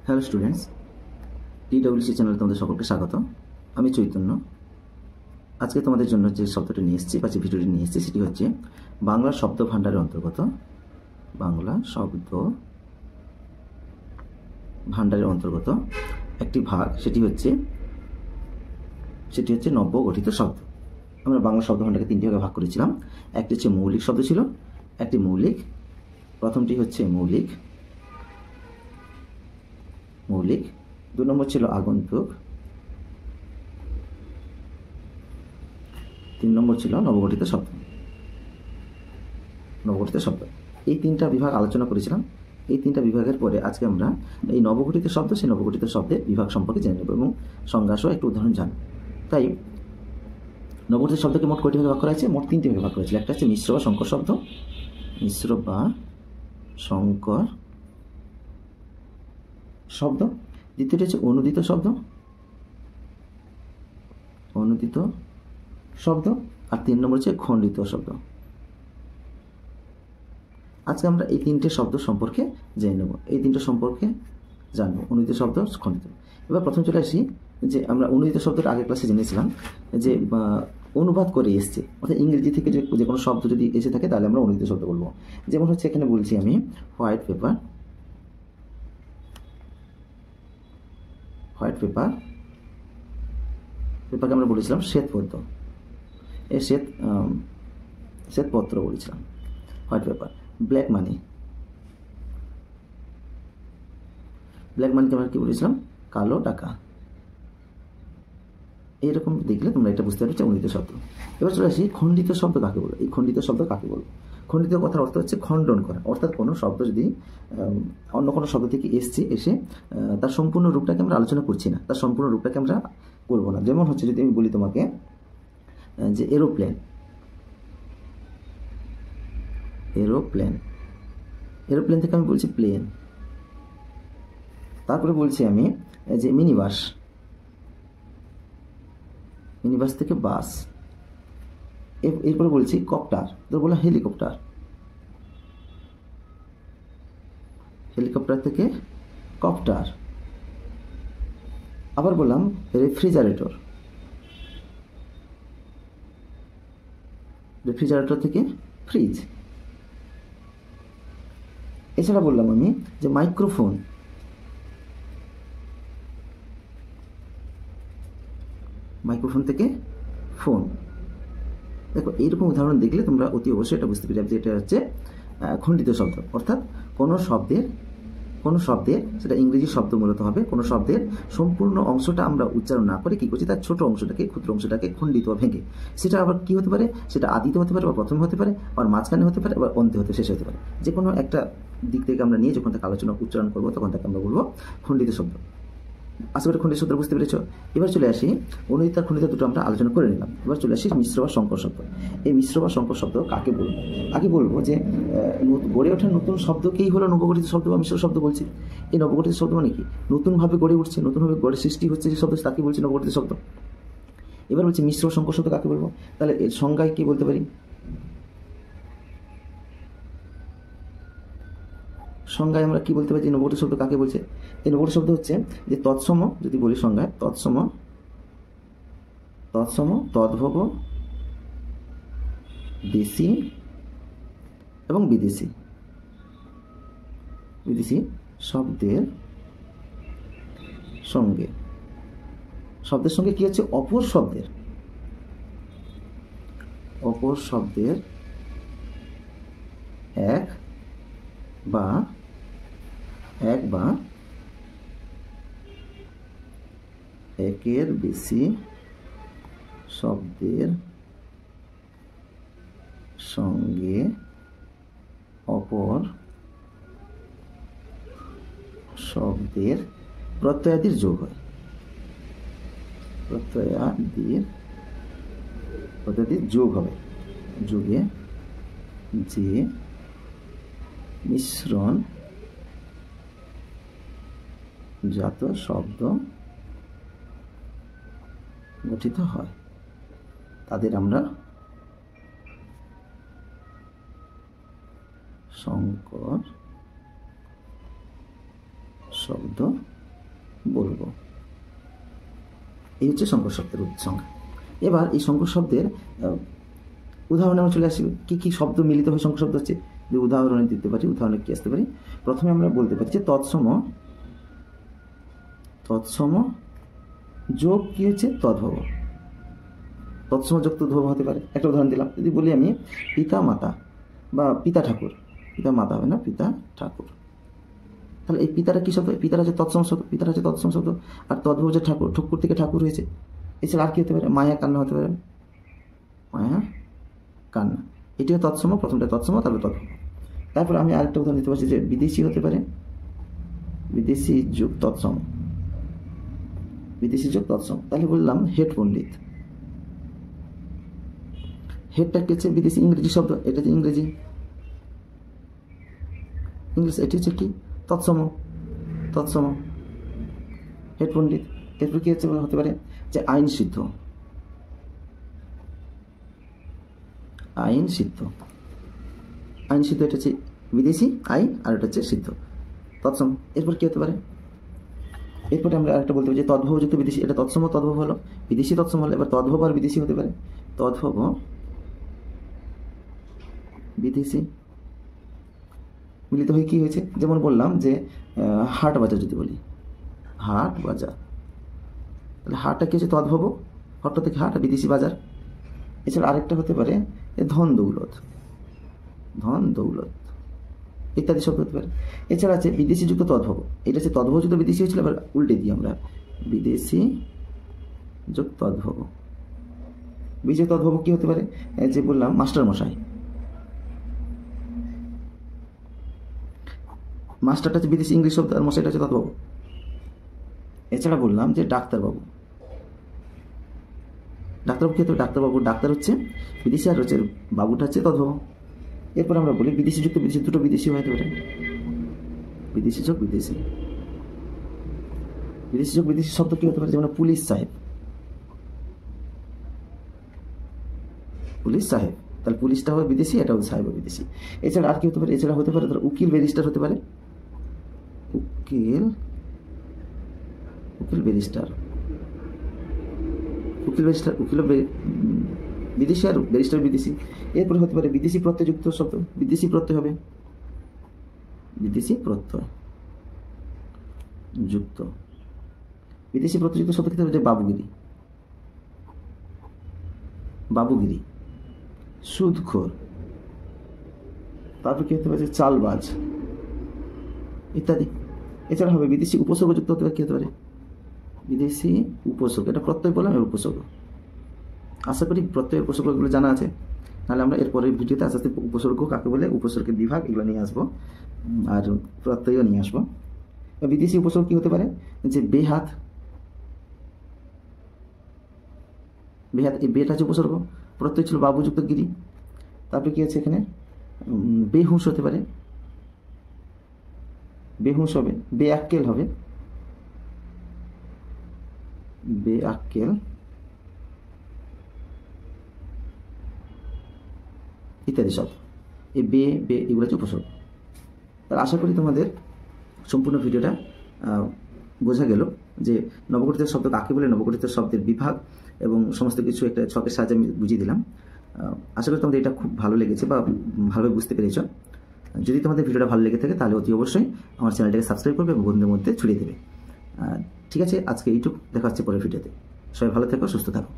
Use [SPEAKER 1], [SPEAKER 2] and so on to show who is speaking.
[SPEAKER 1] Hello students, টিডব্লিউসি চ্যানেলে তোমাদের সকলকে স্বাগত। আমি চৈতন্য। আজকে তোমাদের জন্য যে শব্দটি নিয়ে এসেছি বা যে ভিডিওটি নিয়ে এসেছি সেটি হচ্ছে বাংলা শব্দ ভাণ্ডারের অন্তর্গত একটি ভাগ, সেটি হচ্ছে নব্য গঠিত শব্দ। আমরা বাংলা শব্দ ভাণ্ডারকে তিনটি ভাগে ভাগ করেছিলাম। একটি হচ্ছে মৌলিক শব্দ ছিল, একটি মৌলিক, প্রথমটি হচ্ছে মৌলিক, 2 নম্বর ছিল আগন্তুক, 3 নম্বর ছিল নবগঠিত শব্দ। এই 3টা বিভাগ আলোচনা করেছিলাম। এই 3টা বিভাগের পরে আজকে আমরা এই নবগঠিত শব্দ, সেই নবগঠিত শব্দের বিভাগ সম্পর্কে জেনে নেব এবং সংজ্ঞাসহ একটু উদাহরণ জানব। তাই নবগঠিত শব্দকে মোট কয়টি ভাগে ভাগ করা হয়েছে? মোট 3টি ভাগে ভাগ করা হয়েছিল। একটা হচ্ছে মিশ্র বা সংকর শব্দ, দ্বিতীয়টি হচ্ছে অনুদিত শব্দ, আর 3 নম্বর হচ্ছে খণ্ডিত শব্দ। আজকে আমরা এই 3টে শব্দ সম্পর্কে জেনে নেব, এই 3টে সম্পর্কে জানবো, অনুদিত শব্দ, খণ্ডিত। এবার প্রথম চলে আসি যে আমরা অনুদিত শব্দটা আগের ক্লাসে জেনেছিলাম যে অনুবাদ করে এসছে, অর্থাৎ ইংরেজি থেকে যে কোনো শব্দ যদি এসে থাকে তাহলে আমরা অনুদিত শব্দ বলবো। যেমন হচ্ছে এখানে বলছি আমি হোয়াইট পেপারকে আমরা বলেছিলাম শ্বেতপদ্ম, এই শ্বেতপত্র বলেছিলাম, হোয়াইট পেপার। ব্ল্যাক মানিকে আমরা কি বলেছিলাম? কালো টাকা। এইরকম দেখলে তোমরা এটা বুঝতে পারছো অনুদিত শব্দ। এবার চলে আসি খণ্ডিত শব্দ কাকে বলবো। এই খণ্ডিত শব্দ কাকে বলবো? খণ্ডিত কথার অর্থ হচ্ছে খণ্ডন করা, অর্থাৎ কোনো শব্দ যদি অন্য কোনো শব্দ থেকে এসে তার সম্পূর্ণ রূপটাকে আমরা আলোচনা করছি না, তার সম্পূর্ণ রূপটাকে আমরা করবো না। যেমন হচ্ছে যদি আমি বলি তোমাকে যে এরোপ্লেন থেকে আমি বলছি প্লেন। তারপরে বলছি আমি যে মিনিবাস থেকে বাস। এরপরে বলছি কপ্টার, তো বললাম হেলিকপ্টার থেকে কপ্টার। আবার বললাম রেফ্রিজারেটর থেকে ফ্রিজ। এছাড়া বললাম আমি যে মাইক্রোফোন থেকে ফোন। দেখো, এইরকম উদাহরণ দেখলে তোমরা অতি অবশ্যই এটা বুঝতে পারবে যে এটা হচ্ছে খণ্ডিত শব্দ। অর্থাৎ কোনো শব্দের সেটা ইংরেজি শব্দ মূলত হবে, কোনো শব্দের সম্পূর্ণ অংশটা আমরা উচ্চারণ না করে কি করছি, তার ছোট অংশটাকে, ক্ষুদ্র অংশটাকে খণ্ডিত বা ভেঙে, সেটা আবার কি হতে পারে, সেটা আদিতে হতে পারে বা প্রথমে হতে পারে, আবার মাঝখানে হতে পারে, আবার অন্তে শেষে হতে পারে। যে কোনো একটা দিক থেকে আমরা নিয়ে যখন তাকে আলোচনা উচ্চারণ করবো তখন তাকে আমরা বলবো খণ্ডিত শব্দ। আশা করি খণ্ডিত শব্দ বুঝতে পেরেছ। এবার চলে আসি অনুদিত আর খণ্ডিত দুটো আমরা আলোচনা করে নিলাম। এবার চলে আসি মিশ্র বা সংকর শব্দ। এই মিশ্র বা সংকর শব্দ কাকে বলবো? আগে বলবো যে গড়ে ওঠা নতুন শব্দকেই হলো নবগঠিত শব্দ বা মিশ্র শব্দ বলছি। এই নবগঠিত শব্দ মানে কি? নতুনভাবে গড়ে উঠছে, নতুনভাবে গড়ে সৃষ্টি হচ্ছে যে শব্দ, তাকে বলছি নবগঠিত শব্দ। এবার বলছি মিশ্র বা সংকর শব্দ কাকে বলবো? তাহলে এর সংজ্ঞায় কি বলতে পারি? সংজ্ঞায় আমরা কি বলতে পারি যে নবগঠিত শব্দ কাকে বলছে? এই নবগঠিত শব্দ হচ্ছে যে তৎসম, যদি বলি সংজ্ঞায়, তৎসম, তদ্ভব, দেশি এবং বিদেশি শব্দের সঙ্গে কি হচ্ছে? অপর শব্দের এক বা একের বেশি শব্দের সঙ্গে অপর শব্দের প্রত্যয়াদির যোগ হয়। প্রত্যয়াদির যোগ হবে, যোগে যে মিশ্রণ জাত শব্দ গঠিত হয় তাদের আমরা সংকর শব্দ বলবো। এই হচ্ছে সংকর শব্দের সংজ্ঞা। এবার এই সংকর শব্দের উদাহরণে আমরা চলে আসি। কী কী শব্দ মিলিত হয়ে সংকর শব্দ হচ্ছে, যে উদাহরণে দিতে পারি। উদাহরণে কী আসতে পারি? প্রথমে আমরা বলতে পারি যে তৎসম যোগ কী হচ্ছে? তদ্ভব। তৎসম যোগ তদ্ভব হতে পারে। একটা উদাহরণ দিলাম, যদি বলি আমি পিতা মাতা বা পিতা ঠাকুর, পিতা মাতা হবে না, পিতা ঠাকুর, তাহলে এই পিতাটা কী শব্দ? পিতাটা হচ্ছে তৎসম শব্দ, পিতাটা হচ্ছে তৎসম শব্দ। আর তদ্ভব যে ঠাকুর, ঠকুর থেকে ঠাকুর হয়েছে। এছাড়া আর কী হতে পারে? মায়া কান্না হতে পারে, মায়া কান্না, এটিও তৎসম। প্রথমটা তৎসম, তারপরে তদ্ভব। তারপর আমি আরেকটা উদাহরণ দিতে পারছি যে বিদেশি হতে পারে, বিদেশি যোগ তৎসম, বিদেশি যোগ তৎসম। তাহলে বললাম হেড পণ্ডিত। হেডটা কি হচ্ছে? বিদেশি ইংরেজি শব্দ, এটা হচ্ছে ইংরেজি, ইংলিশ। এটি হচ্ছে কি? তৎসম, তৎসম, হেড পণ্ডিত। এরপর কি হচ্ছে হতে পারে? যে আইন সিদ্ধ, আইন সিদ্ধ, আইন সিদ্ধ, এটা হচ্ছে বিদেশি আইন, আর এটা হচ্ছে সিদ্ধ, তৎসম। এরপর কি হতে পারে? এরপরে আমরা আরেকটা বলতে পারি যে তদ্ভব যুক্ত বিদেশি, এটা তৎসম তদ্ভব হলো, বিদেশি তৎসম হলো। এবার তদ্ভব আর বিদেশি হতে পারে, তদ্ভব বিদেশি মিলিত হয়ে কী হয়েছে? যেমন বললাম যে হাট বাজার, যদি বলি হাট বাজার, তাহলে হাটটা কী হচ্ছে? তদ্ভব, হট্ট থেকে হাট, বিদেশি বাজার। এছাড়া আরেকটা হতে পারে ধন দৌলত, ধন দৌলত ইত্যাদি শব্দ হতে পারে। এছাড়া আছে বিদেশি যুক্ত তদ্ভব, এটা হচ্ছে তদ্ভব যুক্ত বিদেশি হয়েছিল, এবার উল্টে দিই আমরা, বিদেশি যোগ তদ্ভব। বিদেশি তদ্ভব কী হতে পারে? যে বললাম মাস্টার মশাই, মাস্টারটা হচ্ছে বিদেশি ইংলিশ শব্দ, আর মশাইটা হচ্ছে তদ্ভব। এছাড়া বললাম যে ডাক্তারবাবু, ডাক্তারবাবু কী হতে পারে? ডাক্তারবাবু, ডাক্তার হচ্ছে বিদেশি, আর হচ্ছে বাবুটা হচ্ছে তদ্ভব। এরপর আমরা বলি বিদেশি যুক্ত বিদেশি, দুটো বিদেশি হতে পারে, বিদেশি যোগ বিদেশি, বিদেশি যোগ বিদেশি শব্দ কী হতে পারে? যেমন পুলিশ সাহেব, পুলিশ সাহেব, তাহলে পুলিশটা হবে বিদেশি, এটা হবে সাহেব বিদেশি। এছাড়া আর কি হতে পারে? এছাড়া হতে পারে ধরো উকিল ব্যারিস্টার হতে পারে, উকিল, উকিল ব্যারিস্টার, উকিল ব্যারিস্টার, উকিল বিদেশি আর ব্যারিস্টার বিদেশি। এরপরে হতে পারে বিদেশি প্রত্যয়যুক্ত শব্দ, বিদেশি প্রত্যয় হবে, বিদেশি প্রত্যয় যুক্ত, বিদেশি প্রত্যয়যুক্ত শব্দ ক্ষেত্রে হচ্ছে বাবুগিরি, বাবুগিরি, সুদখোর। তারপর কি হতে পারে? চালবাজ ইত্যাদি। এছাড়া হবে বিদেশি উপসর্গযুক্ত হতে পারে, কি হতে পারে? বিদেশি উপসর্গ, এটা প্রত্যয় বললাম, এর উপসর্গ। আশা করি প্রত্যয়ের উপসর্গগুলো জানা আছে, নাহলে আমরা এরপরের ভিডিওতে আস্তে আস্তে উপসর্গ কাকে বলে, উপসর্গের বিভাগ, এগুলো নিয়ে আসবো, আর প্রত্যয়ও নিয়ে আসবো। বিদেশি উপসর্গ কি হতে পারে? যে বেহাত, বেহাত, এই বেটা হচ্ছে উপসর্গ, প্রত্যয় ছিল বাবুযুক্ত গিরি। তারপরে কি আছে এখানে? বেহুঁশ হতে পারে, বেহুঁশ হবে, বেআক্কেল হবে, বেআক্কেল ইত্যাদি সব। এই বে বে এগুলো হচ্ছে উপসর্গ। তাহলে আশা করি তোমাদের সম্পূর্ণ ভিডিওটা বোঝা গেল যে নবগঠিত শব্দ কাকে বলে, নবগঠিত শব্দের বিভাগ এবং সমস্ত কিছু একটা ছকের সাহায্যে আমি বুঝিয়ে দিলাম। আশা করি তোমাদের এটা খুব ভালো লেগেছে বা ভালোভাবে বুঝতে পেরেছ। যদি তোমাদের ভিডিওটা ভালো লেগে থাকে তাহলে অতি অবশ্যই আমার চ্যানেলটাকে সাবস্ক্রাইব করবে এবং বন্ধুদের মধ্যে ছড়িয়ে দেবে। ঠিক আছে, আজকে এইটুকু, দেখা হচ্ছে পরের ভিডিওতে। সবাই ভালো থেকো, সুস্থ থাকো।